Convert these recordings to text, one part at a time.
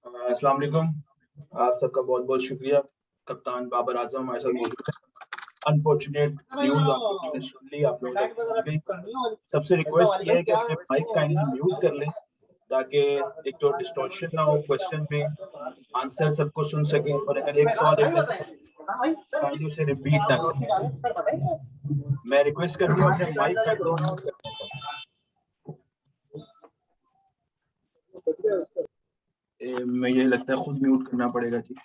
अस्सलाम वालेकुम। आप सबका बहुत बहुत शुक्रिया। कप्तान बाबर आजम हमारे साथ मौजूद है। अनफॉर्चुनेट न्यूज़ आप लोगों ने सुन ली, आप लोगों तक पहुंच गई। सबसे रिक्वेस्ट ये है कि अपने माइक काइंडली म्यूट कर लें ताकि एक तो डिस्टॉर्शन ना हो क्वेश्चन में, आंसर सबको सुन सकें, और अगर एक सवाल एक दफा काइंडली उसे रिपीट ना करें। मैं रिक्वेस्ट करूंगा अपने माइक काइंडली म्यूट करें सब। मैं ये लगता है खुद म्यूट करना पड़ेगा जी।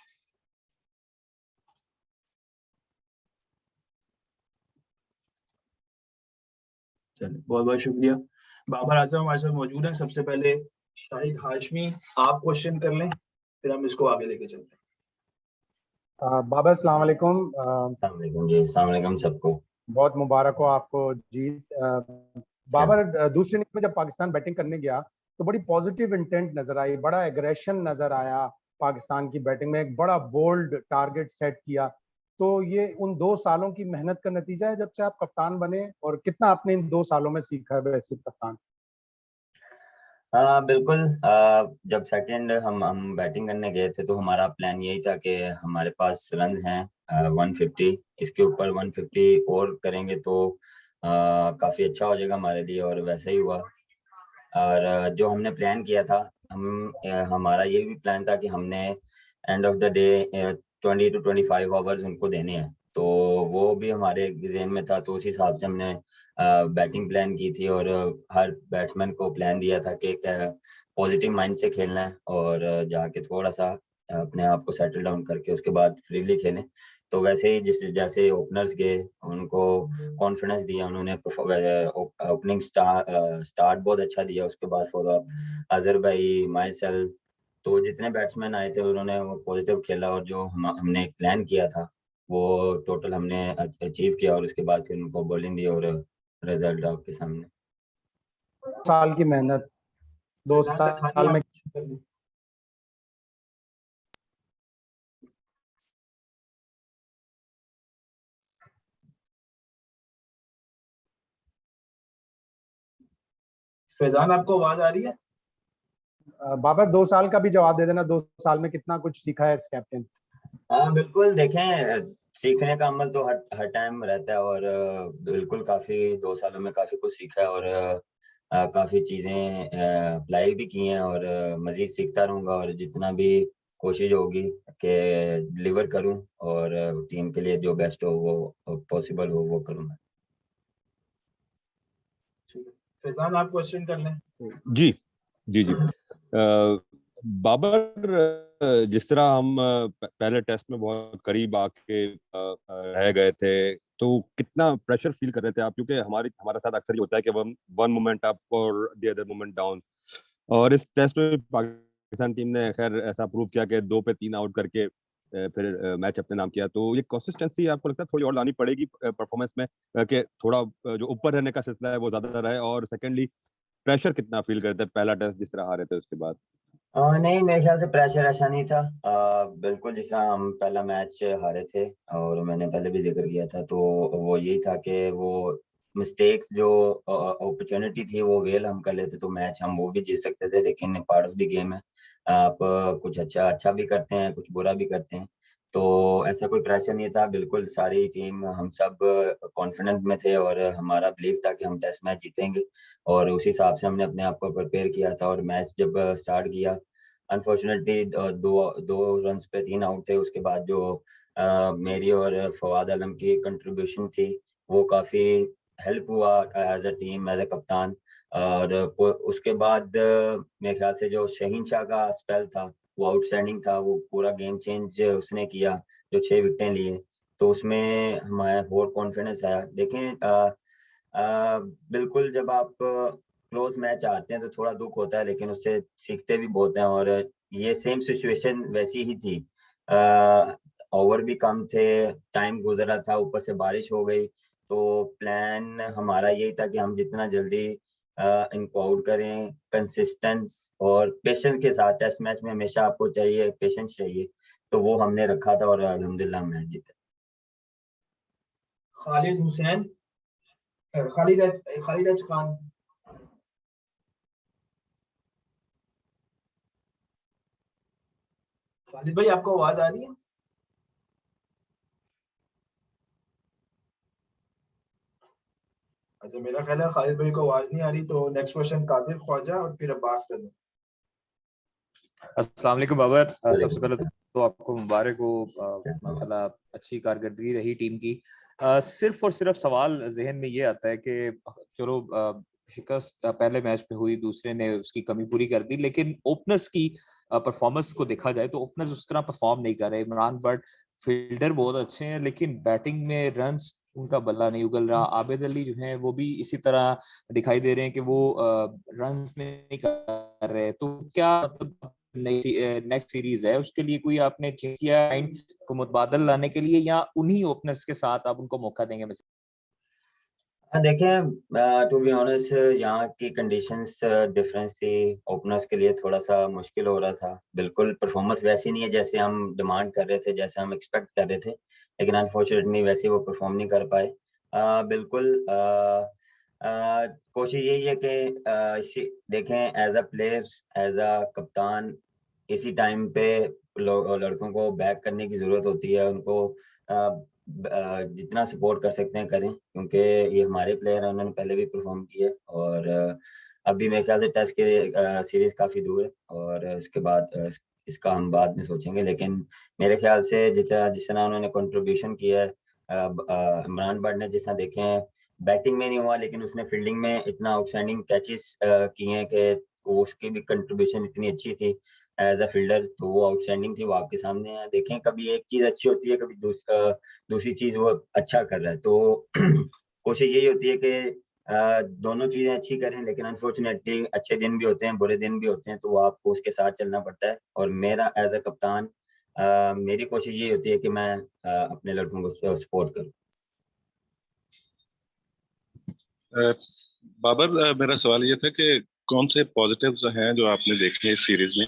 चलिए, बहुत बहुत शुक्रिया। बाबर आजम हमारे साथ मौजूद हैं। सबसे पहले शाहिद हाशमी, आप क्वेश्चन कर लें, फिर हम इसको आगे लेके चलते हैं। बाबर अस्सलाम वालेकुम। अस्सलाम वालेकुम जी। अस्सलाम वालेकुम सबको। बहुत मुबारक हो आपको जीत। बाबर, दूसरी इनिंग में जब पाकिस्तान बैटिंग करने गया तो बड़ी पॉजिटिव इंटेंट नजर आई, बड़ा एग्रेशन नजर आया पाकिस्तान की बैटिंग में, एक बड़ा बोल्ड टारगेट सेट किया। तो ये उन 2 सालों की मेहनत का नतीजा है जब से आप कप्तान बने, और कितना आपने इन 2 सालों में सीखा है वैसे कप्तान? हाँ बिल्कुल। जब सेकंड हम बैटिंग करने गए थे तो हमारा प्लान यही था कि हमारे पास रन हैं 150, इसके ऊपर 150 और करेंगे तो काफ़ी अच्छा हो जाएगा हमारे लिए, और वैसा ही हुआ। और जो हमने प्लान किया था, हमारा ये भी प्लान था कि हमने end of the day 20 to 25 hours उनको देने हैं, तो वो भी हमारे जहन में था। तो उस हिसाब से हमने बैटिंग प्लान की थी, और हर बैट्समैन को प्लान दिया था कि पॉजिटिव माइंड से खेलना है, और जाके थोड़ा सा अपने आप को सेटल डाउन करके उसके बाद फ्रीली खेलें। तो वैसे ही जैसे ओपनर्स गए, उनको कॉन्फिडेंस दिया उन्होंने, ओपनिंग स्टार्ट बहुत अच्छा दिया, उसके बाद फॉलो अजहर भाई, माइसेल, तो जितने बैट्समैन आए थे उन्होंने वो पॉजिटिव खेला, और जो हमने एक प्लान किया था वो टोटल हमने अचीव किया, और उसके बाद फिर उनको बॉलिंग दी और रिजल्ट आपके सामने। साल की मेहनत, 2 साल में फैजान, आपको आवाज आ रही है? बाबर 2 साल का भी जवाब दे देना, 2 साल में कितना कुछ सीखा है इस कैप्टन? हाँ बिल्कुल, देखें सीखने का अमल तो हर हर टाइम रहता है, और बिल्कुल काफ़ी 2 सालों में काफ़ी कुछ सीखा है, और काफ़ी चीज़ें अप्लाई भी की हैं, और मज़ीद सीखता रहूँगा, और जितना भी कोशिश होगी कि डिलीवर करूँ, और टीम के लिए जो बेस्ट हो वो पॉसिबल हो वो करूँगा। फैजान, आप क्वेश्चन कर लें। जी जी जी। बाबर, जिस तरह हम पहले टेस्ट में बहुत करीब आके रह गए थे, तो कितना प्रेशर फील कर रहे थे आप? क्योंकि हमारे साथ अक्सर ये होता है कि वन मोमेंट अप और द अदर मोमेंट डाउन, और इस टेस्ट में पाकिस्तान टीम ने खैर ऐसा प्रूव किया कि 2 पे 3 आउट करके फिर मैच अपने नाम किया। तो ये कंसिस्टेंसी आपको लगता है थोड़ी और लानी पड़ेगी परफॉर्मेंस में, कि थोड़ा जो ऊपर रहने का सिलसिला है वो ज्यादा रहे? और सेकेंडली, प्रेशर कितना फील करते हैं पहला टेस्ट जिस तरह हारे थे उसके बाद? नहीं, मेरे ख्याल से प्रेशर ऐसा नहीं था। बिल्कुल जिस तरह हम पहला मैच हारे थे, और मैंने पहले भी जिक्र किया था, तो वो यही था कि वो मिस्टेक्स जो अपॉर्चुनिटी थी वो वेल हम कर लेते तो मैच हम वो भी जीत सकते थे, लेकिन पार्ट ऑफ द गेम है। आप कुछ अच्छा भी करते हैं, कुछ बुरा भी करते हैं, तो ऐसा कोई प्रेशर नहीं था। बिल्कुल सारी टीम, हम सब कॉन्फिडेंट में थे, और हमारा बिलीव था कि हम टेस्ट मैच जीतेंगे, और उस हिसाब से हमने अपने आप को प्रिपेयर किया था। और मैच जब स्टार्ट किया, अनफॉर्चुनेटली दो दो रन्स पे 3 आउट थे, उसके बाद जो मेरी और फवाद आलम की कंट्रीब्यूशन थी वो काफ़ी हेल्प हुआ as a team, as a कप्तान। और उसके बाद मेरे ख्याल से जो शहीन शाह का स्पेल था वो आउटस्टैंडिंग था, वो पूरा गेम चेंज उसने किया, जो 6 विकेटें लिए, तो उसमें हमारा और कॉन्फिडेंस आया। देखें बिल्कुल जब आप क्लोज मैच आते हैं तो थोड़ा दुख होता है, लेकिन उससे सीखते भी बहुत हैं, और ये सेम सिचुएशन वैसी ही थी। ओवर भी कम थे, टाइम गुजरा था, ऊपर से बारिश हो गई, तो प्लान हमारा यही था कि हम जितना जल्दी इनको आउट करें। कंसिस्टेंस और पेशेंस के साथ, टेस्ट मैच में हमेशा आपको चाहिए पेशेंस चाहिए, तो वो हमने रखा था, और अल्हम्दुलिल्लाह मैच जीते। खालिद हुसैन, खालिद खान। खालिद भाई आपको आवाज आ रही है? अच्छा, मेरा ख्याल है खालिद भाई को आवाज नहीं आ रही, तो नेक्स्ट क्वेश्चन कादिर ख्वाजा और फिर अब्बास रजा। अस्सलाम वालेकुम बाबर। सबसे पहले तो आपको मुबारक हो, माशाल्लाह अच्छी कारकर्दगी रही टीम की। सिर्फ और सिर्फ सवाल जहन में ये आता है कि चलो शिकस्त पहले मैच में हुई, दूसरे ने उसकी कमी पूरी कर दी, लेकिन ओपनर्स की परफॉर्मेंस को देखा जाए तो ओपनर्स उस तरह परफॉर्म नहीं कर रहे। इमरान बट फील्डर बहुत अच्छे हैं, लेकिन बैटिंग में रन्स उनका बल्ला नहीं उगल रहा। आबिद अली जो है वो भी इसी तरह दिखाई दे रहे हैं कि वो रन्स नहीं कर रहे। तो क्या मतलब नेक्स्ट सीरीज है उसके लिए कोई आपने चेंज किया माइंड को मुतबादल लाने के लिए, या उन्हीं ओपनर्स के साथ आप उनको मौका देंगे? देखें, टू बी ऑनेस्ट यहाँ की कंडीशंस डिफरेंस थी। ओपनर्स के लिए थोड़ा सा मुश्किल हो रहा था। बिल्कुल परफॉर्मेंस वैसी नहीं है जैसे हम डिमांड कर रहे थे, जैसे हम एक्सपेक्ट कर रहे थे, लेकिन अनफॉर्चुनेटली वैसे वो परफॉर्म नहीं कर पाए। बिल्कुल कोशिश यही है कि देखें, as a player, as a कप्तान, इसी टाइम पे लड़कों को बैक करने की ज़रूरत होती है। उनको जितना सपोर्ट कर सकते हैं करें, क्योंकि ये हमारे प्लेयर हैं, उन्होंने पहले भी परफॉर्म किया है। और अभी मेरे ख्याल से टेस्ट के सीरीज काफ़ी दूर है, और इसके बाद इसका हम बाद में सोचेंगे। लेकिन मेरे ख्याल से जिस तरह उन्होंने कंट्रीब्यूशन किया है, इमरान बट ने जिस तरह देखे हैं, बैटिंग में नहीं हुआ लेकिन उसने फील्डिंग में इतना आउटस्टैंडिंग कैचेस किए हैं कि उसकी भी कंट्रीब्यूशन इतनी अच्छी थी एज अ फील्डर, तो वो आउटस्टैंडिंग थी। वो आपके सामने है। देखें, कभी एक चीज अच्छी होती है, कभी दूसरी चीज वो अच्छा कर रहा है। तो कोशिश यही होती है कि दोनों चीजें अच्छी करें, लेकिन अनफॉर्चुनेटली अच्छे दिन भी होते हैं, बुरे दिन भी होते हैं, तो वो आपको उसके साथ चलना पड़ता है। और मेरा एज अ कप्तान मेरी कोशिश यही होती है कि मैं अपने लड़कों को सपोर्ट करूं। बाबर, मेरा सवाल ये था कि कौन से पॉजिटिव्स हैं जो आपने देखे इस सीरीज में,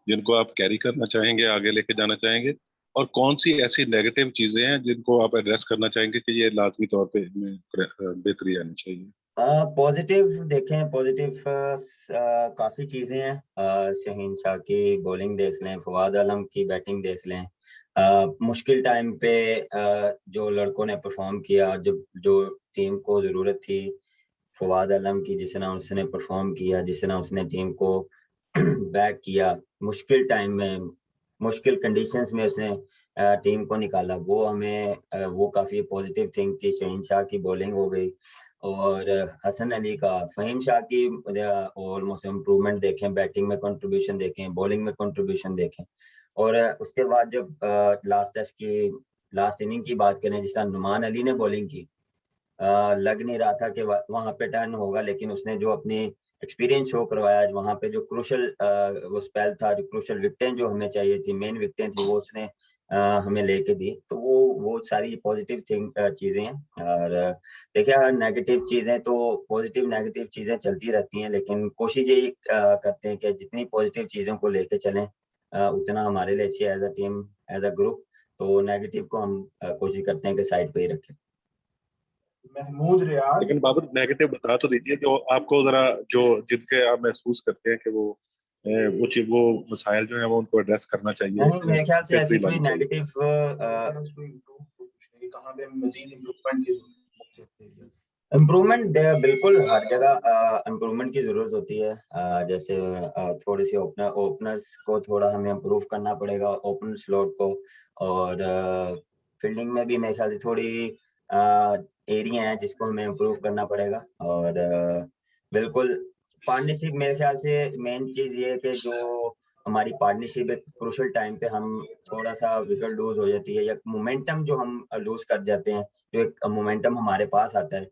जिनको आप कैरी करना चाहेंगे, आगे लेके जाना चाहेंगे, और कौन सी ऐसी नेगेटिव चीजें हैं जिनको आप एड्रेस करना चाहेंगे कि ये लाजमी तौर पे इनमें बेहतरी आनी चाहिए? पॉजिटिव देखें, पॉजिटिव काफ़ी चीज़ें हैं। शहीन शाह की बॉलिंग देख लें, फवाद आलम की बैटिंग देख लें। मुश्किल टाइम पे जो लड़कों ने परफॉर्म किया, जो टीम को ज़रूरत थी, फवाद आलम की, जिस तरह उसने परफॉर्म किया, जिस तरह उसने टीम को बैक किया, मुश्किल टाइम में, मुश्किल कंडीशंस में उसने टीम को निकाला, वो हमें वो काफ़ी पॉजिटिव थिंग थी। शहीन शाह की बॉलिंग हो गई, और हसन अली का, फ़हीम शाह की ऑलमोस्ट इम्प्रूवमेंट देखें, बैटिंग में कंट्रीब्यूशन देखें, बॉलिंग में कंट्रीब्यूशन देखें। और उसके बाद जब लास्ट इनिंग की बात करें, जिस तरह नुमान अली ने बॉलिंग की, लग नहीं रहा था कि वहां पे टर्न होगा, लेकिन उसने जो अपनी एक्सपीरियंस शो करवाया, वहां पे जो क्रूशल वो स्पेल था, जो क्रूशल विकेटें जो हमें चाहिए थी, मेन विकेटें थी, वो उसने हमें लेके दी। तो वो सारी पॉजिटिव चीजें हैं। और देखिए, हर नेगेटिव चीजें तो पॉजिटिव नेगेटिव चीजें चलती रहती हैं, लेकिन कोशिश यही करते हैं कि जितनी पॉजिटिव चीजों को लेके चलें उतना हमारे लिए अच्छी, as a team, as a group. तो नेगेटिव को हम कोशिश करते हैं कि साइड पे ही रखें। महमूद रियाज। लेकिन बाबर, नेगेटिव बता तो दीजिए जो आपको जरा, जो जिनके आप महसूस करते हैं कि वो मसाइल जो है वो उनको एड्रेस करना चाहिए, नहीं, मेरे ख्याल से ऐसी बेहतरी कोई लानी चाहिए। कहाँ नेगेटिव पे मजीद इम्प्रूवमेंट की जरूरत है? इम्प्रूवमेंट बिल्कुल हर जगह इम्प्रूवमेंट की जरूरत होती है। जैसे थोड़ी सी ओपनर्स को थोड़ा हमें इम्प्रूव करना पड़ेगा, ओपनर स्लॉट को। और फील्डिंग में भी मेरे ख्याल से थोड़ी एरिया है जिसको हमें इम्प्रूव करना पड़ेगा। और बिल्कुल पार्टनरशिप, मेरे ख्याल से मेन चीज़ ये है कि जो हमारी पार्टनरशिप एक क्रूशल टाइम पे हम थोड़ा सा विकेट लूज हो जाती है, या मोमेंटम जो हम लूज कर जाते हैं, जो एक मोमेंटम हमारे पास आता है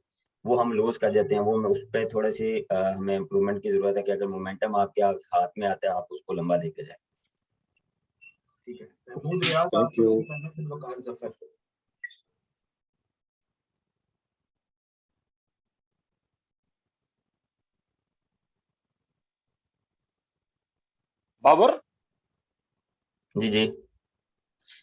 वो हम लूज कर जाते हैं। वो उस पर थोड़ी सी हमें इम्प्रूवमेंट की जरूरत है कि अगर मोमेंटम आपके हाथ में आता है, आप उसको लंबा लेके जाए। ठीक है, महमूद रियाज, थैंक आपको यू। फिर वकास जफर। बाबर। जी जी।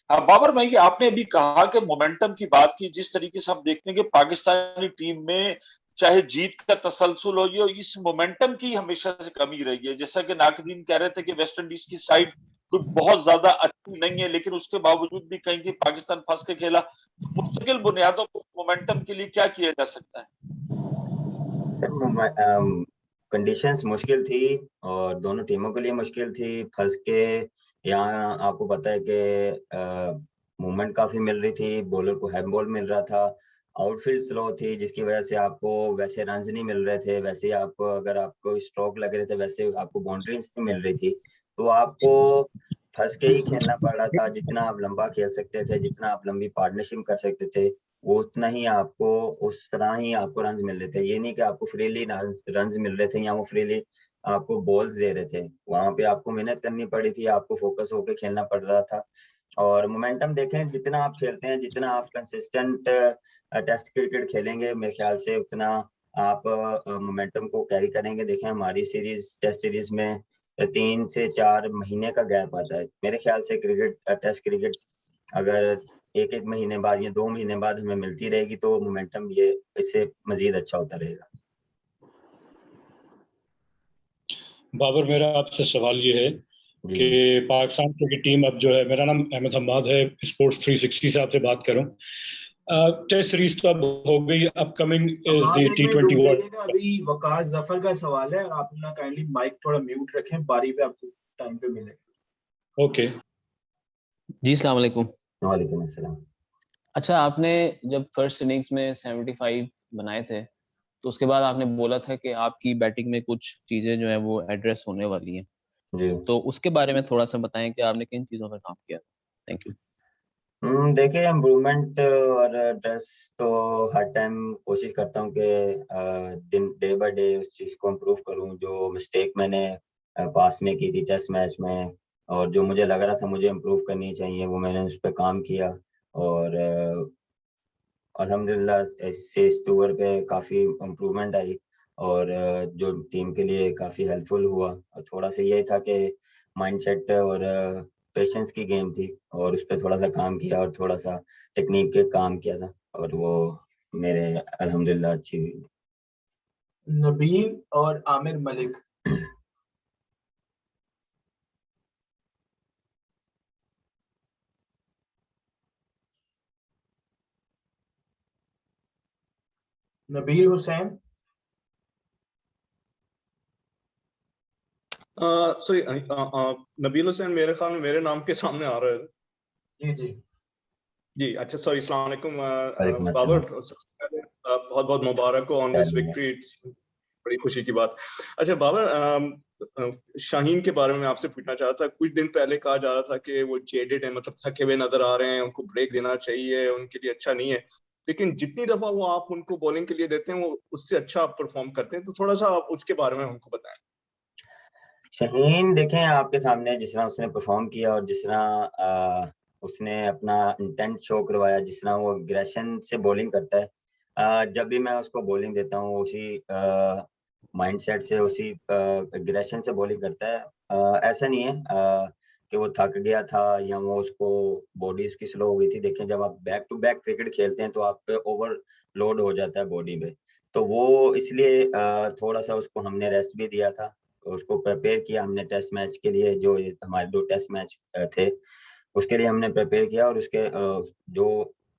हाँ बाबर, मैं ये आपने अभी कहा कि मोमेंटम की बात की, जिस तरीके से हम देखते हैं कि पाकिस्तानी टीम में चाहे जीत का तसलसल हो, ये इस मोमेंटम की हमेशा से कमी रही है। जैसा कि नाकदीन कह रहे थे कि वेस्ट इंडीज की साइड कोई बहुत ज्यादा अच्छी नहीं है, लेकिन उसके बावजूद भी कहीं कि पाकिस्तान फंस के खेला। मुस्तकिल बुनियादों पर मोमेंटम के लिए क्या किया जा सकता है? कंडीशंस मुश्किल थी और दोनों टीमों के लिए मुश्किल थी। फंस के यहाँ आपको पता है कि मूवमेंट काफी मिल रही थी, बॉलर को हैंड बॉल मिल रहा था, आउटफील्ड स्लो थी जिसकी वजह से आपको वैसे रन्स नहीं मिल रहे थे, वैसे ही आपको अगर आपको स्ट्रोक लग रहे थे वैसे आपको बाउंड्रीज नहीं मिल रही थी। तो आपको फंस के ही खेलना पड़ रहा था। जितना आप लंबा खेल सकते थे, जितना आप लंबी पार्टनरशिप कर सकते थे, वो उतना ही आपको उस तरह ही आपको रन्स मिल रहे थे। ये नहीं कि आपको फ्रीली रन्स मिल रहे थे या वो फ्रीली आपको बॉल्स दे रहे थे। वहां पे आपको मेहनत करनी पड़ी थी, आपको फोकस होकर खेलना पड़ रहा था। और मोमेंटम देखें, जितना आप खेलते हैं, जितना आप कंसिस्टेंट टेस्ट क्रिकेट खेलेंगे, मेरे ख्याल से उतना आप मोमेंटम को कैरी करेंगे। देखें हमारी सीरीज, टेस्ट सीरीज में 3 से 4 महीने का गैप आता है। मेरे ख्याल से क्रिकेट, टेस्ट क्रिकेट अगर एक एक महीने बाद या 2 महीने बाद हमें मिलती रहेगी तो मोमेंटम ये इससे मजीद अच्छा होता रहेगा। बाबर, मेरा आपसे सवाल ये है जी कि पाकिस्तान क्रिकेट टीम अब जो है, मेरा नाम अहमद हम्माद है, स्पोर्ट्स 360 से आपसे बात कर रहा हूँ। टेस्ट सीरीज तो अब हो गई, अपकमिंग इज आप द एक मिनट T20 रुक वर्ल्ड। जाइएगा, अभी वकास जफर का सवाल है और आप अपना काइंडली माइक थोड़ा म्यूट रखें, बारी पे आपको टाइम पे मिलेगा। ओके जी, अस्सलाम वालेकुम। वालेकुम अस्सलाम। अच्छा, आपने जब फर्स्ट इनिंग्स में 75 बनाए थे तो उसके बाद आपने बोला था कि आपकी बैटिंग में कुछ चीजें जो है वो एड्रेस होने वाली हैं, जी तो उसके बारे में थोड़ा सा बताएं कि आपने किन चीजों पर काम किया। Thank you. देखिए इम्प्रूवमेंट और ड्रेस तो हर टाइम कोशिश करता हूँ कि दिन डे बाय डे उस चीज़ को इम्प्रूव करूँ। जो मिस्टेक मैंने पास में की थी टेस्ट मैच में, और जो मुझे लग रहा था मुझे इम्प्रूव करनी चाहिए, वो मैंने उस पर काम किया। और अल्हम्दुलिल्लाह इससे इस टूर पे काफ़ी इम्प्रूवमेंट आई और जो टीम के लिए काफ़ी हेल्पफुल हुआ। और थोड़ा सा यही था कि माइंडसेट और पेशेंस की गेम थी और उस पर थोड़ा सा काम किया और थोड़ा सा टेक्निक के काम किया था और वो मेरे अल्हम्दुलिल्लाह अच्छी हुई। नबील और आमिर मलिक। नबील हुसैन। सॉरी, नबील हुसैन मेरे ख्याल में मेरे नाम के सामने आ रहा है। जी जी जी, अच्छा, सॉरी, अस्सलाम वालेकुम। वालेकुम बाबर, अस्सलाम। सबसे पहले बहुत बहुत मुबारक हो ऑन दिस विक्ट्री, इट्स बड़ी खुशी की बात। अच्छा बाबर, शाहीन के बारे में आपसे पूछना चाहता था। कुछ दिन पहले कहा जा रहा था कि वो जेडेड है, मतलब थके हुए नजर आ रहे हैं, उनको ब्रेक देना चाहिए, उनके लिए अच्छा नहीं है। लेकिन जितनी दफा वो आप उनको बॉलिंग के लिए देते हैं वो उससे अच्छा परफॉर्म करते हैं, तो थोड़ा सा आप उसके बारे में हमको बताएं। शाहीन देखें आपके सामने जिस तरह उसने परफॉर्म किया और जिस तरह उसने अपना इंटेंट शो करवाया, जिस तरह वो एग्रेशन से बॉलिंग करता है। जब भी मैं उसको बॉलिंग देता हूँ उसी माइंडसेट से, उसी एग्रेशन से बॉलिंग करता है। ऐसा नहीं है कि वो थक गया था या वो उसको बॉडी उसकी स्लो हो गई थी। देखें जब आप बैक टू बैक क्रिकेट खेलते हैं तो आप पे ओवरलोड हो जाता है बॉडी में, तो वो इसलिए थोड़ा सा उसको हमने रेस्ट भी दिया था, उसको प्रिपेयर किया हमने टेस्ट मैच के लिए। जो हमारे 2 टेस्ट मैच थे उसके लिए हमने प्रिपेयर किया और उसके जो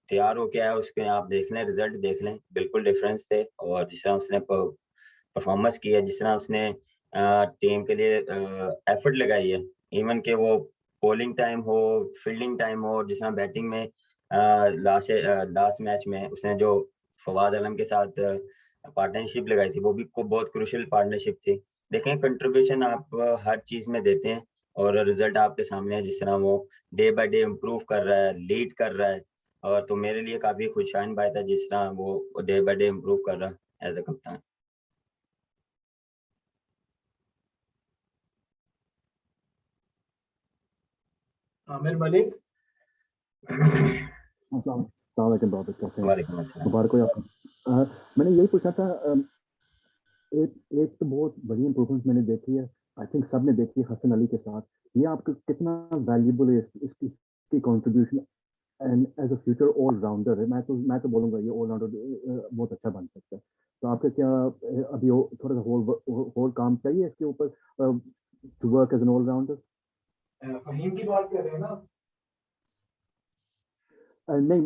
तैयार हो के आया उसके आप देख लें, रिजल्ट देख लें, बिल्कुल डिफरेंस थे। और जिस तरह उसने परफॉर्मेंस किया, जिस तरह उसने टीम के लिए एफर्ट लगाई है, इवन के वो बॉलिंग टाइम हो, फील्डिंग टाइम हो, जिस तरह बैटिंग में लास्ट मैच में उसने जो फवाद आलम के साथ पार्टनरशिप लगाई थी, वो भी को बहुत क्रूशियल पार्टनरशिप थी। देखें कंट्रीब्यूशन आप हर चीज में देते हैं और रिजल्ट आपके सामने है। जिस तरह वो डे बाय डे इम्प्रूव कर रहा है, लीड कर रहा है, और तो मेरे लिए काफी खुशाइन बात है जिस तरह वो डे बाय डे इम्प्रूव कर रहा है एज अ कप्तान। आमिर मलिक। बाबर कैसे हैं? वालेकुम अस्सलाम। मुबारक हो आपको। मैंने यही पूछा था, एक एक तो बहुत बड़ी इम्प्रूवमेंट मैंने देखी है, आई थिंक सब ने देखी है हसन अली के साथ। ये आपको कितना वैल्यूबल है इसकी contribution and as a future all rounder है। मैं तो बोलूँगा ये ऑलराउंडर बहुत अच्छा बन सकता है। तो आपका क्या अभी थोड़ा सा होल काम चाहिए इसके ऊपर to work as an all rounder? Faheem की बात कर रहे हैं ना? नहीं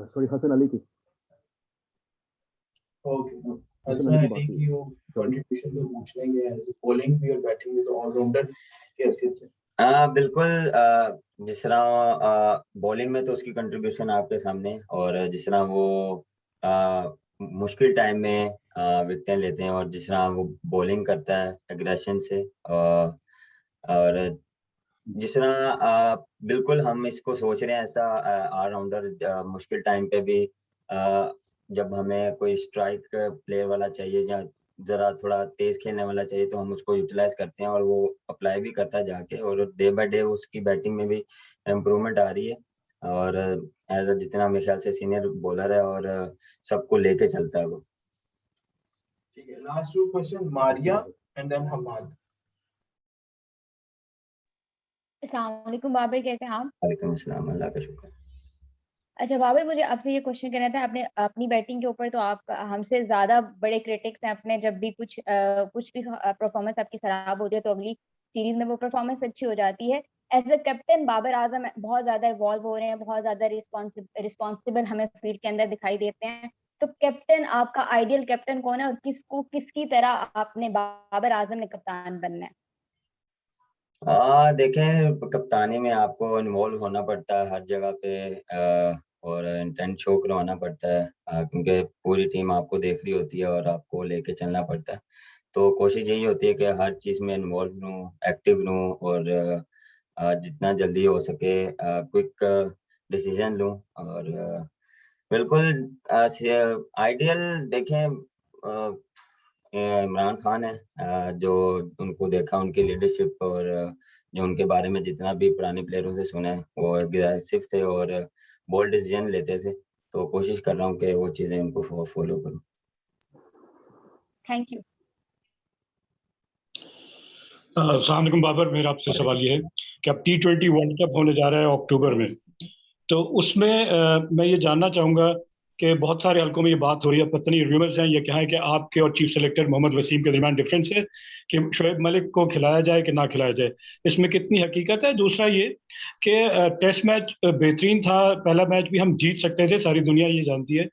सॉरी हसन अली की ओके, हसन हसन अली की अली बात की वो कंट्रीब्यूशन तो पूछ लेंगे, एज बॉलिंग भी और बैटिंग भी तो ऑलराउंडर की हैसियत से। हाँ बिल्कुल, जिस तरह बॉलिंग में तो उसकी कंट्रीब्यूशन आपके सामने है, और जिस तरह वो मुश्किल टाइम में विकेट लेते हैं, और जिस तरह वो बॉलिंग करता है एग्रेशन से, और जिस तरह बिल्कुल हम इसको सोच रहे हैं ऐसा ऑलराउंडर मुश्किल टाइम पे भी, जब हमें कोई स्ट्राइक प्लेयर वाला चाहिए या जरा थोड़ा तेज खेलने वाला चाहिए, तो हम उसको यूटिलाइज करते हैं और वो अप्लाई भी करता है जाके, और डे बाय डे उसकी बैटिंग में भी इम्प्रूवमेंट आ रही है, और एज जितना मेरे ख्याल से सीनियर बॉलर है, और सबको लेके चलता है वो। ठीक है, last two question Maria and then Hammad. अस्सलाम वालेकुम बाबर, कैसे हैं आप? वालेकुम अस्सलाम, अल्लाह का शुक्र। अच्छा बाबर, मुझे आपसे ये क्वेश्चन करना था। आपने अपनी बैटिंग के ऊपर तो आप हमसे ज्यादा बड़े क्रिटिक्स हैं। अपने जब भी कुछ भी परफॉर्मेंस आपकी खराब होती है तो अगली सीरीज में वो परफॉर्मेंस अच्छी हो जाती है। As a captain Babar Azam बहुत ज्यादा इवॉल्व हो रहे हैं, बहुत ज्यादा रिस्पॉन्सिबल हमें फील्ड के अंदर दिखाई देते हैं। तो कैप्टन, आपका आइडियल कैप्टन कौन है और किसकी तरह आपने बाबर आजम ने कप्तान बनना है? देखें, कप्तानी में आपको इन्वॉल्व होना पड़ता है हर जगह पे, और इंटेंट शो करवाना पड़ता है, क्योंकि पूरी टीम आपको देख रही होती है और आपको लेके चलना पड़ता है। तो कोशिश यही होती है कि हर चीज़ में इन्वॉल्व रहूँ, एक्टिव रहूँ, और जितना जल्दी हो सके क्विक डिसीजन लूँ, और बिल्कुल आइडियल देखें, इमरान खान है, जो उनको देखा उनकी लीडरशिप, और जो उनके बारे में जितना भी पुराने प्लेयरों से सुना है, वो एग्रेसिव थे और बोल्ड डिसीजन लेते थे। तो कोशिश कर रहा हूँ कि वो चीज़ें उनको फॉलो करूँ। Thank you. अस्सलाम वालेकुम बाबर, मेरा आपसे सवाल ये है कि अब T20 वर्ल्ड कप होने जा रहा है अक्टूबर में, तो उसमें मैं ये जानना चाहूँगा कि बहुत सारे हलकों में ये बात हो रही है, पता नहीं रूमर्स हैं, ये क्या है कि आपके और चीफ सेलेक्टर मोहम्मद वसीम के दरमियान डिफरेंस है कि शोएब मलिक को खिलाया जाए कि ना खिलाया जाए। इसमें कितनी हकीकत है? दूसरा ये कि टेस्ट मैच बेहतरीन था, पहला मैच भी हम जीत सकते थे, सारी दुनिया ये जानती है।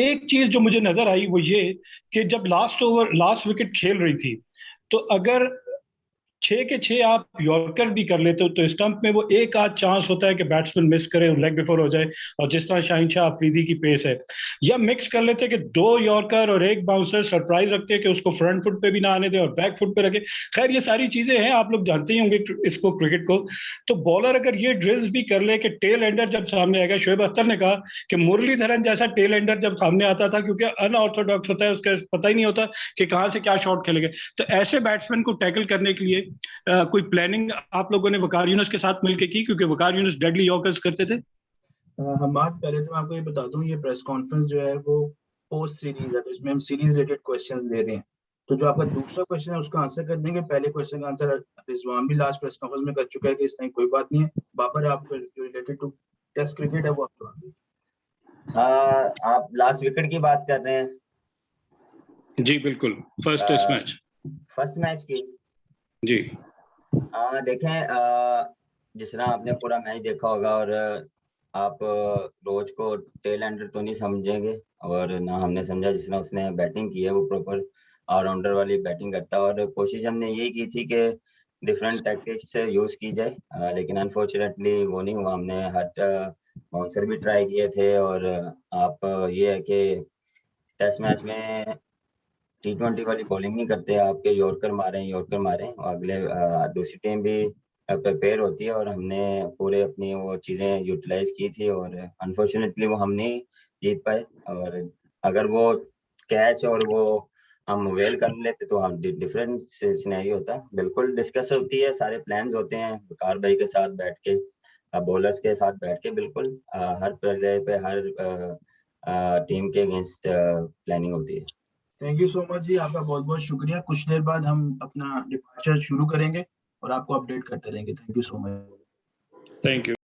एक चीज़ जो मुझे नज़र आई वो ये कि जब लास्ट विकेट खेल रही थी, तो अगर 6 के 6 आप यॉर्कर भी कर लेते हो तो स्टंप में वो एक आध चांस होता है कि बैट्समैन मिस करे और लेग बिफोर हो जाए, और जिस तरह शाहीन शाह अफरीदी की पेस है, या मिक्स कर लेते कि 2 यॉर्कर और 1 बाउंसर सरप्राइज रखते कि उसको फ्रंट फुट पे भी ना आने दे और बैक फुट पे रखे। खैर ये सारी चीजें हैं, आप लोग जानते ही होंगे इसको, क्रिकेट को। तो बॉलर अगर ये ड्रिल्स भी कर ले कि टेल एंडर जब सामने आएगा, शोएब अख्तर ने कहा कि मुरलीधरन जैसा टेल एंडर जब सामने आता था, क्योंकि अनऑर्थोडॉक्स होता है, उसका पता ही नहीं होता कि कहाँ से क्या शॉट खेलेंगे, तो ऐसे बैट्समैन को टैकल करने के लिए कोई प्लानिंग आप लोगों ने वकार यूनुस के साथ मिलकर की? क्योंकि वकार यूनुस डेडली यॉर्कर्स करते थे। हमाद, पहले तो मैं आपको ये बता दूं, ये प्रेस कॉन्फ्रेंस जो है वो पोस्ट सीरीज है, तो इसमें हम सीरीज रिलेटेड क्वेश्चन दे रहे हैं। तो जो आपका दूसरा क्वेश्चन है उसका आंसर कर देंगे, पहले क्वेश्चन का आंसर रिजवान भी लास्ट प्रेस कॉन्फ्रेंस में कर चुका है कि इस तरह कोई बात नहीं है। बाबर, आप जो रिलेटेड टू टेस्ट क्रिकेट है वो आप करवा दीजिए। आप लास्ट विकेट की बात कर रहे हैं? जी बिल्कुल, first test match, first match की जी। देखें, जिस तरह आपने पूरा मैच देखा होगा, और आप रोज को टेल एंडर तो नहीं समझेंगे, और ना हमने समझा, जिस तरह उसने बैटिंग की है वो प्रॉपर ऑलराउंडर वाली बैटिंग करता है, और कोशिश हमने यही की थी कि डिफरेंट टैक्टिक्स यूज की जाए, लेकिन अनफॉर्चुनेटली वो नहीं हुआ। हमने हट बाउंसर भी ट्राई किए थे, और आप ये है कि टेस्ट मैच में T20 वाली बॉलिंग नहीं करते, आपके यॉर्कर मारें और अगले दूसरी टीम भी प्रिपेयर होती है, और हमने पूरे अपनी वो चीज़ें यूटिलाइज की थी, और अनफॉर्चुनेटली वो हम नहीं जीत पाए। और अगर वो कैच और वो हम वेल कर लेते तो हम डिफरेंट सिनेरियो होता। बिल्कुल डिस्कस होती है, सारे प्लान्स होते हैं वकार भाई के साथ बैठ के, बॉलर्स के साथ बैठ के, बिल्कुल हर प्लेयर पे हर टीम के अगेंस्ट प्लानिंग होती है। थैंक यू सो मच जी, आपका बहुत बहुत शुक्रिया। कुछ देर बाद हम अपना डिपार्चर शुरू करेंगे और आपको अपडेट करते रहेंगे। Thank you so much. Thank you.